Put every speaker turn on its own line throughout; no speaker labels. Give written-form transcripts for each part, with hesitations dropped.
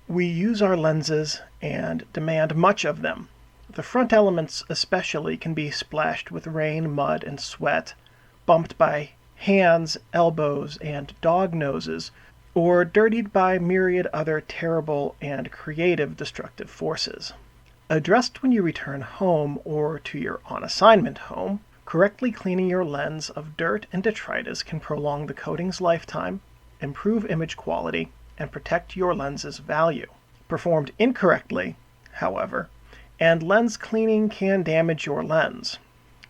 We use our lenses and demand much of them. The front elements especially can be splashed with rain, mud, and sweat, bumped by hands, elbows, and dog noses, or dirtied by myriad other terrible and creative destructive forces. Addressed when you return home or to your on-assignment home, correctly cleaning your lens of dirt and detritus can prolong the coating's lifetime, improve image quality, and protect your lens's value. Performed incorrectly, however, and lens cleaning can damage your lens.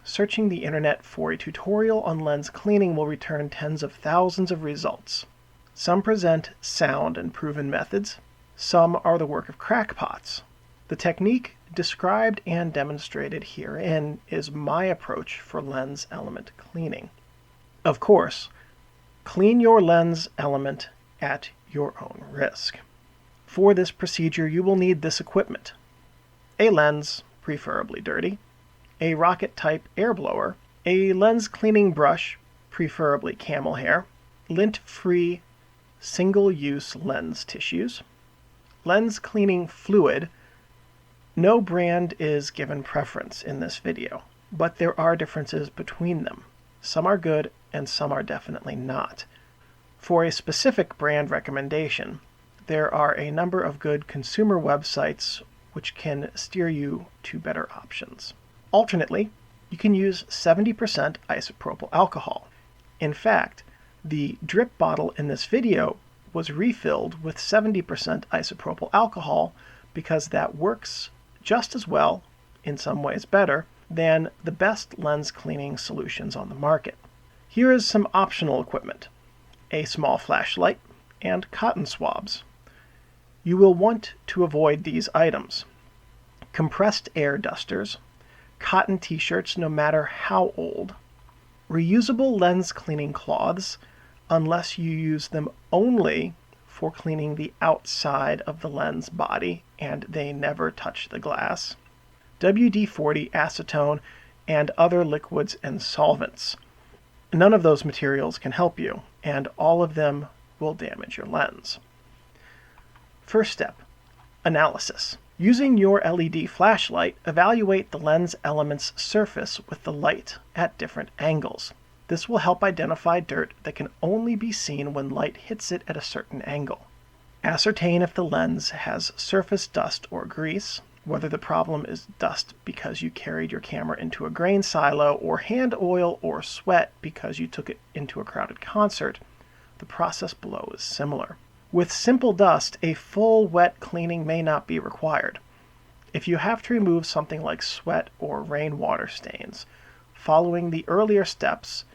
Searching the internet for a tutorial on lens cleaning will return tens of thousands of results. Some present sound and proven methods. Some are the work of crackpots. The technique described and demonstrated herein is my approach for lens element cleaning. Of course, clean your lens element at your own risk. For this procedure, you will need this equipment: a lens, preferably dirty, a rocket-type air blower, a lens cleaning brush, preferably camel hair, lint-free single-use lens tissues, lens cleaning fluid. No brand is given preference in this video, but there are differences between them. Some are good and some are definitely not. For a specific brand recommendation, there are a number of good consumer websites which can steer you to better options. Alternately, you can use 70% isopropyl alcohol. In fact, the drip bottle in this video was refilled with 70% isopropyl alcohol because that works just as well, in some ways better, than the best lens cleaning solutions on the market. Here is some optional equipment: a small flashlight and cotton swabs. You will want to avoid these items: compressed air dusters, cotton t-shirts no matter how old, reusable lens cleaning cloths unless you use them only for cleaning the outside of the lens body and they never touch the glass, WD-40 acetone, and other liquids and solvents. None of those materials can help you, and all of them will damage your lens. First step: analysis. Using your LED flashlight, evaluate the lens element's surface with the light at different angles. This will help identify dirt that can only be seen when light hits it at a certain angle. Ascertain if the lens has surface dust or grease, whether the problem is dust because you carried your camera into a grain silo, or hand oil or sweat because you took it into a crowded concert. The process below is similar. With simple dust, a full wet cleaning may not be required. If you have to remove something like sweat or rainwater stains, following the earlier steps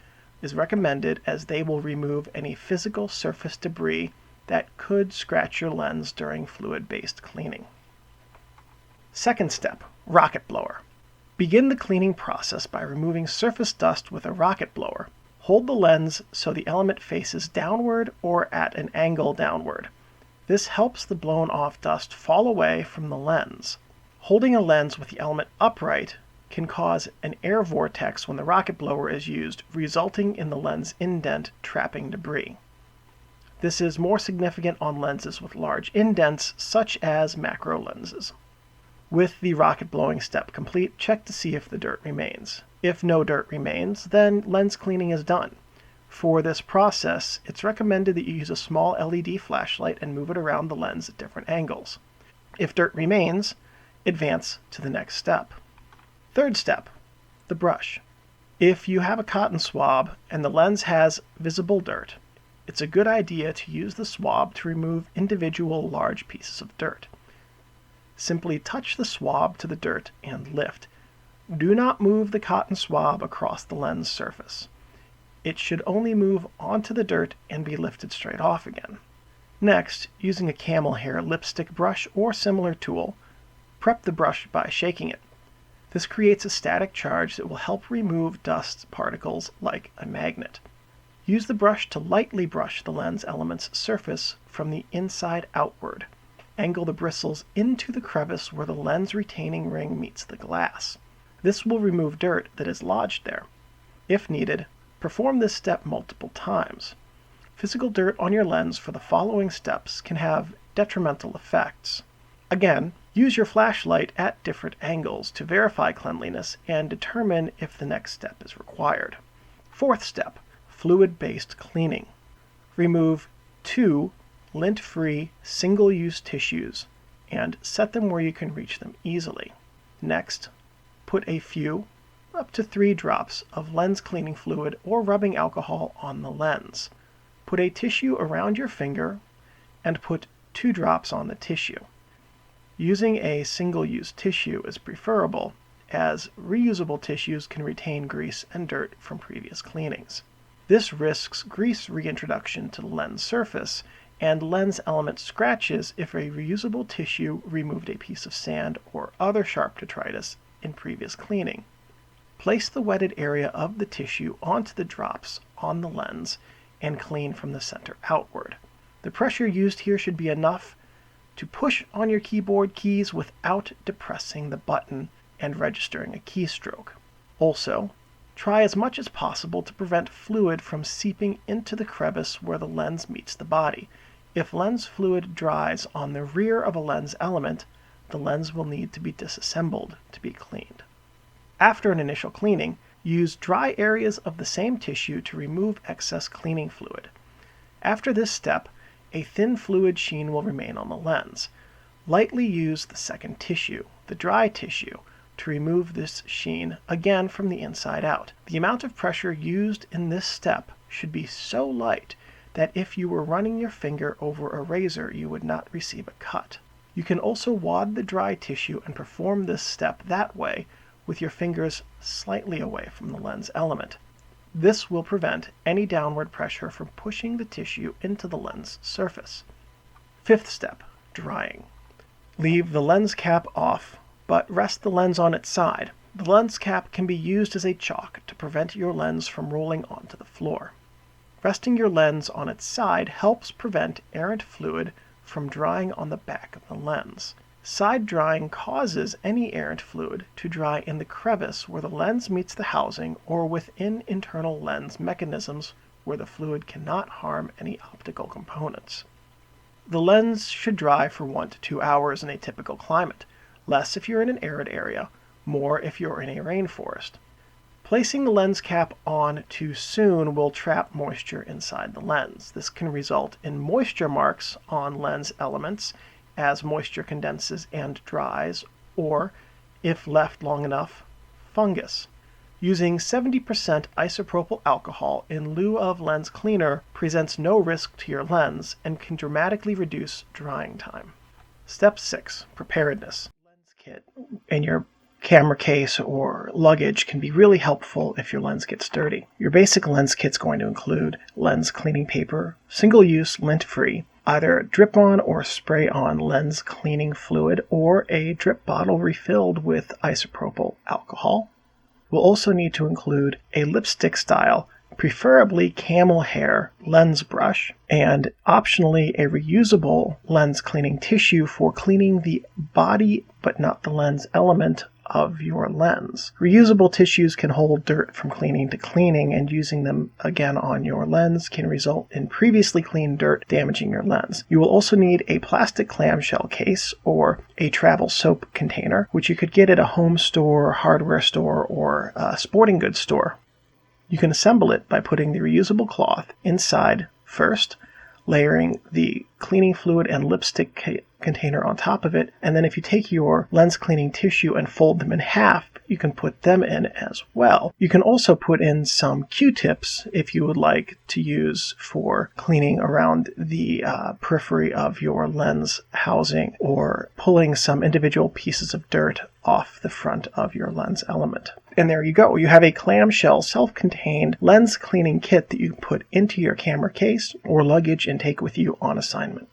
is recommended, as they will remove any physical surface debris that could scratch your lens during fluid-based cleaning. Second step: rocket blower. Begin the cleaning process by removing surface dust with a rocket blower. Hold the lens so the element faces downward or at an angle downward. This helps the blown off dust fall away from the lens. Holding a lens with the element upright can cause an air vortex when the rocket blower is used, resulting in the lens indent trapping debris. This is more significant on lenses with large indents, such as macro lenses. With the rocket blowing step complete, check to see if the dirt remains. If no dirt remains, then lens cleaning is done. For this process, it's recommended that you use a small LED flashlight and move it around the lens at different angles. If dirt remains, advance to the next step. Third step: the brush. If you have a cotton swab and the lens has visible dirt, it's a good idea to use the swab to remove individual large pieces of dirt. Simply touch the swab to the dirt and lift. Do not move the cotton swab across the lens surface. It should only move onto the dirt and be lifted straight off again. Next, using a camel hair lipstick brush or similar tool, prep the brush by shaking it. This creates a static charge that will help remove dust particles like a magnet. Use the brush to lightly brush the lens element's surface from the inside outward. Angle the bristles into the crevice where the lens retaining ring meets the glass. This will remove dirt that is lodged there. If needed, perform this step multiple times. Physical dirt on your lens for the following steps can have detrimental effects. Again, use your flashlight at different angles to verify cleanliness and determine if the next step is required. Fourth step, fluid-based cleaning. Remove 2 lint-free single-use tissues and set them where you can reach them easily. Next, put a few, up to 3 drops of lens cleaning fluid or rubbing alcohol on the lens. Put a tissue around your finger and put 2 drops on the tissue. Using a single-use tissue is preferable, as reusable tissues can retain grease and dirt from previous cleanings. This risks grease reintroduction to the lens surface and lens element scratches if a reusable tissue removed a piece of sand or other sharp detritus in previous cleaning. Place the wetted area of the tissue onto the drops on the lens and clean from the center outward. The pressure used here should be enough to push on your keyboard keys without depressing the button and registering a keystroke. Also, try as much as possible to prevent fluid from seeping into the crevice where the lens meets the body. If lens fluid dries on the rear of a lens element, the lens will need to be disassembled to be cleaned. After an initial cleaning, use dry areas of the same tissue to remove excess cleaning fluid. After this step, a thin fluid sheen will remain on the lens. Lightly use the second tissue, the dry tissue, to remove this sheen again from the inside out. The amount of pressure used in this step should be so light that if you were running your finger over a razor, you would not receive a cut. You can also wad the dry tissue and perform this step that way with your fingers slightly away from the lens element. This will prevent any downward pressure from pushing the tissue into the lens surface. Fifth step, drying. Leave the lens cap off, but rest the lens on its side. The lens cap can be used as a chalk to prevent your lens from rolling onto the floor. Resting your lens on its side helps prevent errant fluid from drying on the back of the lens. Side drying causes any errant fluid to dry in the crevice where the lens meets the housing or within internal lens mechanisms where the fluid cannot harm any optical components. The lens should dry for 1 to 2 hours in a typical climate, less if you're in an arid area, more if you're in a rainforest. Placing the lens cap on too soon will trap moisture inside the lens. This can result in moisture marks on lens elements as moisture condenses and dries, or, if left long enough, fungus. Using 70% isopropyl alcohol in lieu of lens cleaner presents no risk to your lens and can dramatically reduce drying time. Step 6. Preparedness. Lens kit in your camera case or luggage can be really helpful if your lens gets dirty. Your basic lens kit's going to include lens cleaning paper, single-use lint-free, either drip-on or spray-on lens cleaning fluid, or a drip bottle refilled with isopropyl alcohol. We'll also need to include a lipstick style, preferably camel hair lens brush, and optionally a reusable lens cleaning tissue for cleaning the body but not the lens element of your lens. Reusable tissues can hold dirt from cleaning to cleaning, and using them again on your lens can result in previously cleaned dirt damaging your lens. You will also need a plastic clamshell case or a travel soap container, which you could get at a home store, hardware store, or a sporting goods store. You can assemble it by putting the reusable cloth inside first, layering the cleaning fluid and lipstick container on top of it, and then if you take your lens cleaning tissue and fold them in half, you can put them in as well. You can also put in some Q-tips if you would like to use for cleaning around the periphery of your lens housing or pulling some individual pieces of dirt off the front of your lens element. And there you go. You have a clamshell, self-contained lens cleaning kit that you can put into your camera case or luggage and take with you on assignment.